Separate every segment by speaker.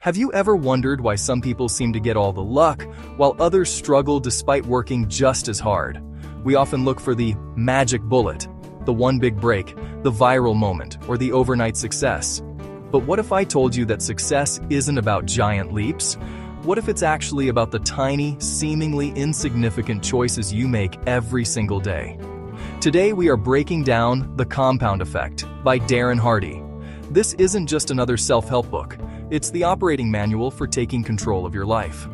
Speaker 1: Have you ever wondered why some people seem to get all the luck, while others struggle despite working just as hard? We often look for the magic bullet, the one big break, the viral moment, or the overnight success. But what if I told you that success isn't about giant leaps? What if it's actually about the tiny, seemingly insignificant choices you make every single day? Today we are breaking down The Compound Effect by Darren Hardy. This isn't just another self-help book. It's the operating manual for taking control of your life.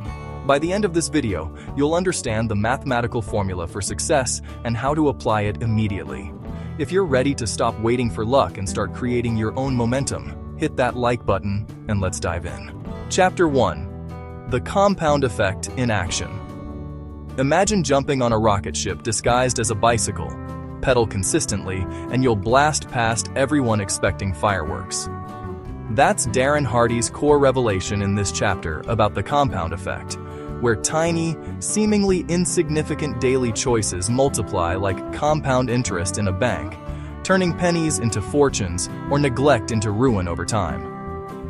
Speaker 1: By the end of this video, you'll understand the mathematical formula for success and how to apply it immediately. If you're ready to stop waiting for luck and start creating your own momentum, hit that like button and let's dive in. Chapter 1. The Compound Effect in Action. Imagine jumping on a rocket ship disguised as a bicycle. Pedal consistently, and you'll blast past everyone expecting fireworks. That's Darren Hardy's core revelation in this chapter about the compound effect, where tiny, seemingly insignificant daily choices multiply like compound interest in a bank, turning pennies into fortunes or neglect into ruin over time.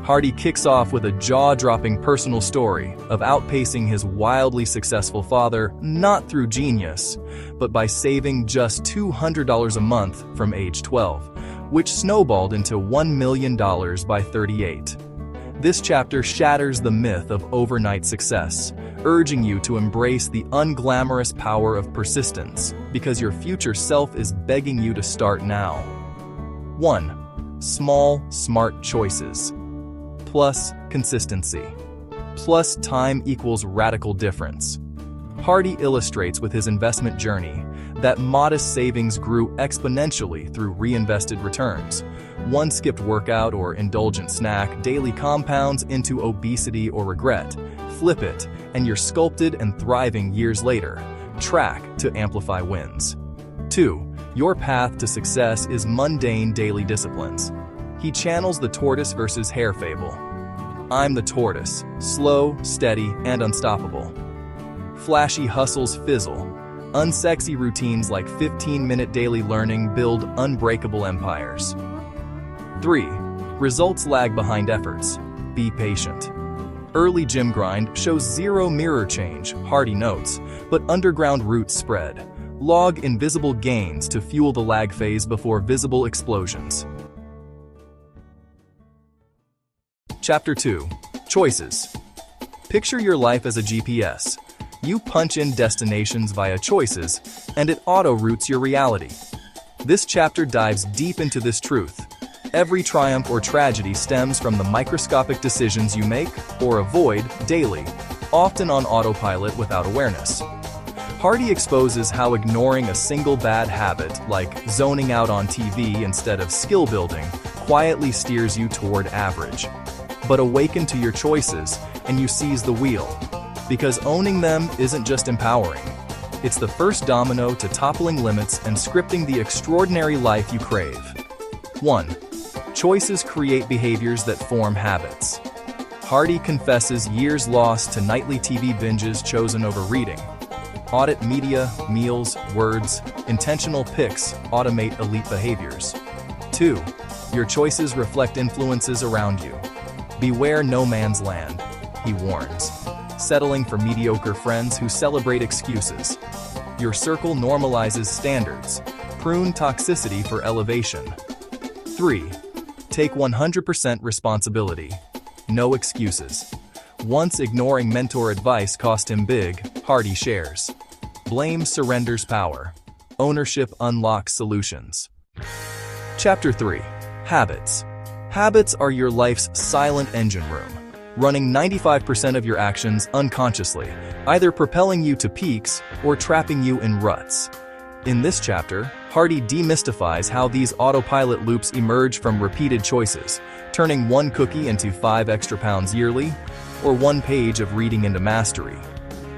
Speaker 1: Hardy kicks off with a jaw-dropping personal story of outpacing his wildly successful father, not through genius, but by saving just $200 a month from age 12, which snowballed into $1 million by 38. This chapter shatters the myth of overnight success, urging you to embrace the unglamorous power of persistence, because your future self is begging you to start now. 1. Small, smart choices. Plus consistency. Plus time equals radical difference. Hardy illustrates with his investment journey that modest savings grew exponentially through reinvested returns. One skipped workout or indulgent snack daily compounds into obesity or regret. Flip it, and you're sculpted and thriving years later. Track to amplify wins. 2. Your path to success is mundane daily disciplines. He channels the tortoise versus hare fable. I'm the tortoise, slow, steady, and unstoppable. Flashy hustles fizzle. Unsexy routines like 15-minute daily learning build unbreakable empires. 3. Results lag behind efforts. Be patient. Early gym grind shows zero mirror change, Hardy notes, but underground roots spread. Log invisible gains to fuel the lag phase before visible explosions. Chapter 2. Choices. Picture your life as a GPS. You punch in destinations via choices, and it auto-routes your reality. This chapter dives deep into this truth. Every triumph or tragedy stems from the microscopic decisions you make or avoid daily, often on autopilot without awareness. Hardy exposes how ignoring a single bad habit, like zoning out on TV instead of skill building, quietly steers you toward average. But awaken to your choices, and you seize the wheel. Because owning them isn't just empowering. It's the first domino to toppling limits and scripting the extraordinary life you crave. 1. Choices create behaviors that form habits. Hardy confesses years lost to nightly TV binges chosen over reading. Audit media, meals, words, intentional picks automate elite behaviors. 2. Your choices reflect influences around you. Beware no man's land, he warns, settling for mediocre friends who celebrate excuses. Your circle normalizes standards. Prune toxicity for elevation. 3. Take 100% responsibility. No excuses. Once ignoring mentor advice cost him big, Hardy shares. Blame surrenders power. Ownership unlocks solutions. Chapter 3. Habits. Habits are your life's silent engine room, running 95% of your actions unconsciously, either propelling you to peaks or trapping you in ruts. In this chapter, Hardy demystifies how these autopilot loops emerge from repeated choices, turning one cookie into 5 extra pounds yearly, or one page of reading into mastery.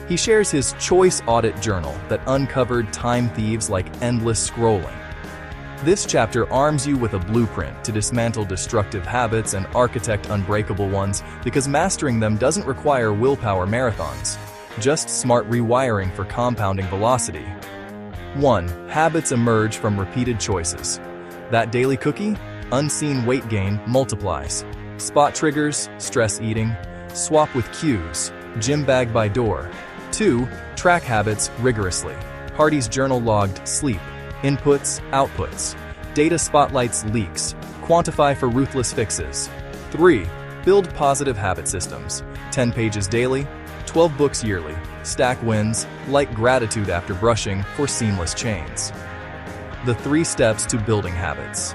Speaker 1: He shares his choice audit journal that uncovered time thieves like endless scrolling. This chapter arms you with a blueprint to dismantle destructive habits and architect unbreakable ones, because mastering them doesn't require willpower marathons, just smart rewiring for compounding velocity. 1. Habits emerge from repeated choices. That daily cookie? Unseen weight gain multiplies. Spot triggers, stress eating, Swap with cues. Gym bag by door. 2. Track habits rigorously. Hardy's journal logged sleep, inputs, outputs. Data spotlights leaks. Quantify for ruthless fixes. 3. Build positive habit systems. 10 pages daily, 12 books yearly. Stack wins, like gratitude after brushing for seamless chains. The 3 steps to building habits.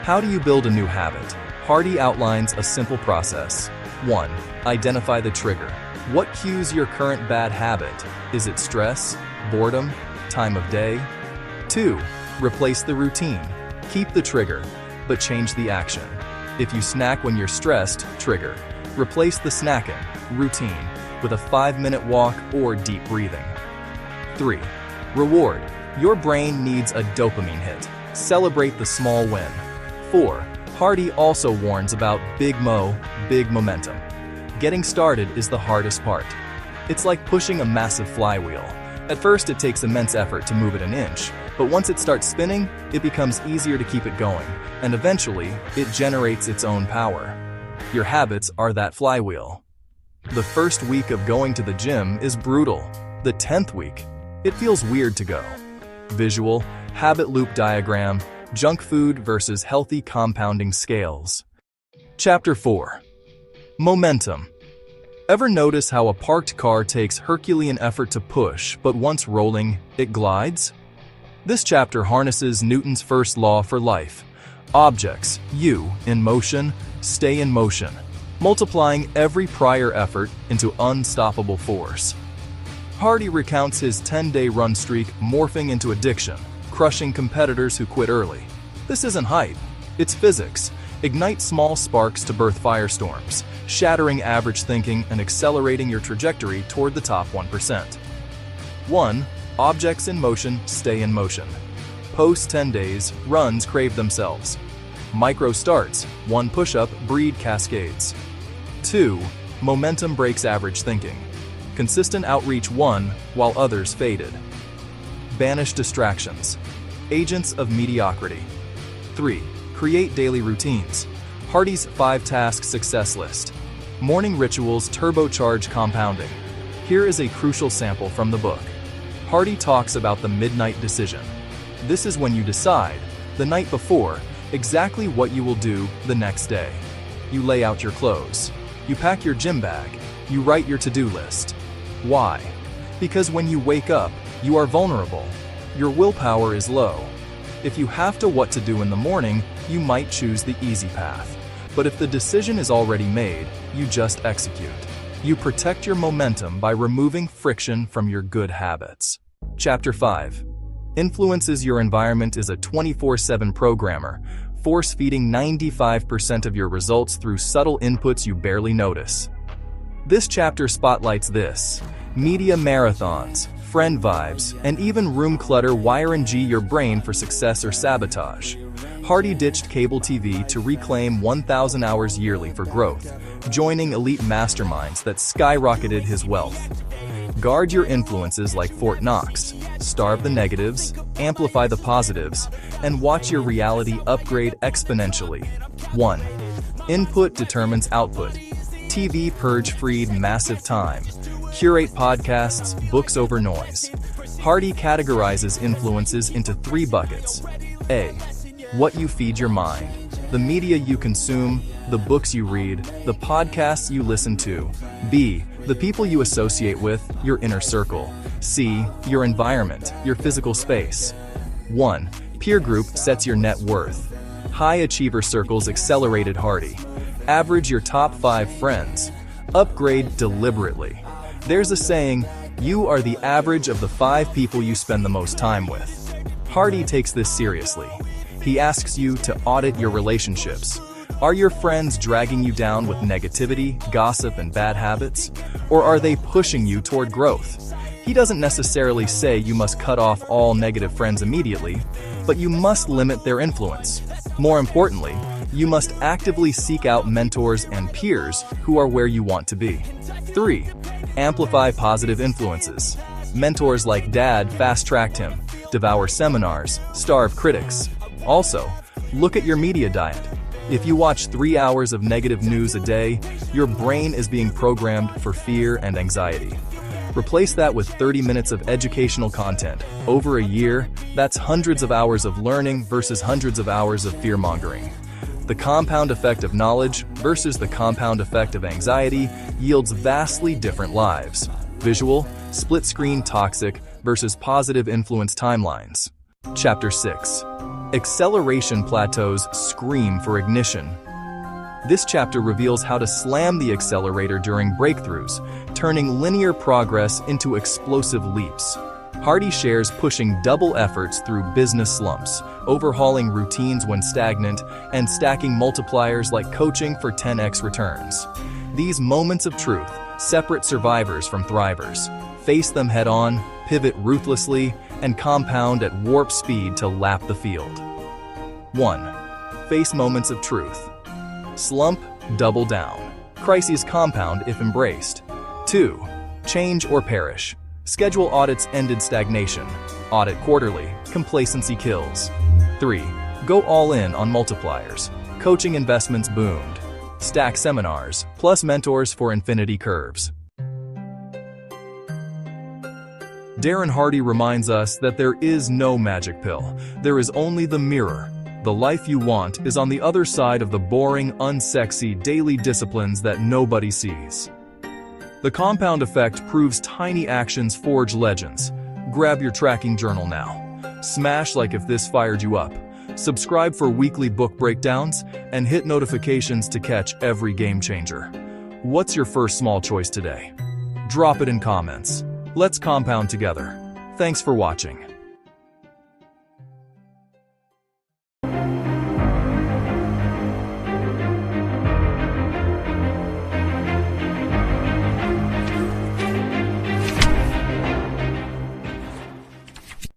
Speaker 1: How do you build a new habit? Hardy outlines a simple process. 1. Identify the trigger. What cues your current bad habit? Is it stress, boredom, time of day? 2. Replace the routine. Keep the trigger, but change the action. If you snack when you're stressed, trigger. Replace the snacking, routine, with a 5-minute walk or deep breathing. 3. Reward. Your brain needs a dopamine hit. Celebrate the small win. 4. Hardy also warns about big momentum. Getting started is the hardest part. It's like pushing a massive flywheel. At first it takes immense effort to move it an inch, but once it starts spinning, it becomes easier to keep it going, and eventually, it generates its own power. Your habits are that flywheel. The first week of going to the gym is brutal. The 10th week, it feels weird to go. Visual, habit loop diagram, junk food versus healthy compounding scales. Chapter 4. Momentum. Ever notice how a parked car takes Herculean effort to push, but once rolling, it glides? This chapter harnesses Newton's first law for life. Objects, you, in motion, stay in motion, multiplying every prior effort into unstoppable force. Hardy recounts his 10-day run streak morphing into addiction, crushing competitors who quit early. This isn't hype, it's physics. Ignite small sparks to birth firestorms, shattering average thinking and accelerating your trajectory toward the top 1%. 1. Objects in motion stay in motion. Post 10 days, runs crave themselves. Micro starts, 1 push-up breed cascades. 2. Momentum breaks average thinking. Consistent outreach won while others faded. Banish distractions. Agents of mediocrity. 3. Create daily routines. Hardy's 5-task success list. Morning rituals turbocharge compounding. Here is a crucial sample from the book. Hardy talks about the midnight decision. This is when you decide, the night before, exactly what you will do the next day. You lay out your clothes. You pack your gym bag. You write your to-do list. Why? Because when you wake up, you are vulnerable. Your willpower is low. If you have to what to do in the morning, you might choose the easy path. But if the decision is already made, you just execute. You protect your momentum by removing friction from your good habits. Chapter 5. Influences your environment is a 24/7 programmer, force-feeding 95% of your results through subtle inputs you barely notice. This chapter spotlights this. Media marathons, friend vibes, and even room clutter wire and G your brain for success or sabotage. Hardy ditched cable TV to reclaim 1,000 hours yearly for growth, joining elite masterminds that skyrocketed his wealth. Guard your influences like Fort Knox, starve the negatives, amplify the positives, and watch your reality upgrade exponentially. 1. Input determines output. TV purge-freed massive time. Curate podcasts, books over noise. Hardy categorizes influences into 3 buckets. A. What you feed your mind. The media you consume, the books you read, the podcasts you listen to. B. The people you associate with, your inner circle. C. Your environment, your physical space. 1. Peer group sets your net worth. High achiever circles accelerated Hardy. Average your top 5 friends. Upgrade deliberately. There's a saying, you are the average of the 5 people you spend the most time with. Hardy takes this seriously. He asks you to audit your relationships. Are your friends dragging you down with negativity, gossip, and bad habits? Or are they pushing you toward growth? He doesn't necessarily say you must cut off all negative friends immediately, but you must limit their influence. More importantly, you must actively seek out mentors and peers who are where you want to be. 3. Amplify positive influences. Mentors like Dad fast-tracked him, devour seminars, starve critics. Also, look at your media diet. If you watch 3 hours of negative news a day, Your brain is being programmed for fear and anxiety. Replace that with 30 minutes of educational content. Over a year, that's hundreds of hours of learning versus hundreds of hours of fear-mongering. The compound effect of knowledge versus the compound effect of anxiety yields vastly different lives. Visual, split-screen toxic versus positive influence timelines. Chapter 6. Acceleration plateaus scream for ignition. This chapter reveals how to slam the accelerator during breakthroughs, turning linear progress into explosive leaps. Hardy shares pushing double efforts through business slumps, overhauling routines when stagnant, and stacking multipliers like coaching for 10x returns. These moments of truth separate survivors from thrivers. Face them head-on, pivot ruthlessly, and compound at warp speed to lap the field. 1. Face moments of truth. Slump, double down. Crises compound if embraced. 2. Change or perish. Schedule audits ended stagnation. Audit quarterly. Complacency kills. 3. Go all in on multipliers. Coaching investments boomed. Stack seminars, plus mentors for infinity curves. Darren Hardy reminds us that there is no magic pill. There is only the mirror. The life you want is on the other side of the boring, unsexy daily disciplines that nobody sees. The compound effect proves tiny actions forge legends. Grab your tracking journal now. Smash like if this fired you up. Subscribe for weekly book breakdowns, and hit notifications to catch every game changer. What's your first small choice today? Drop it in comments. Let's compound together. Thanks for watching.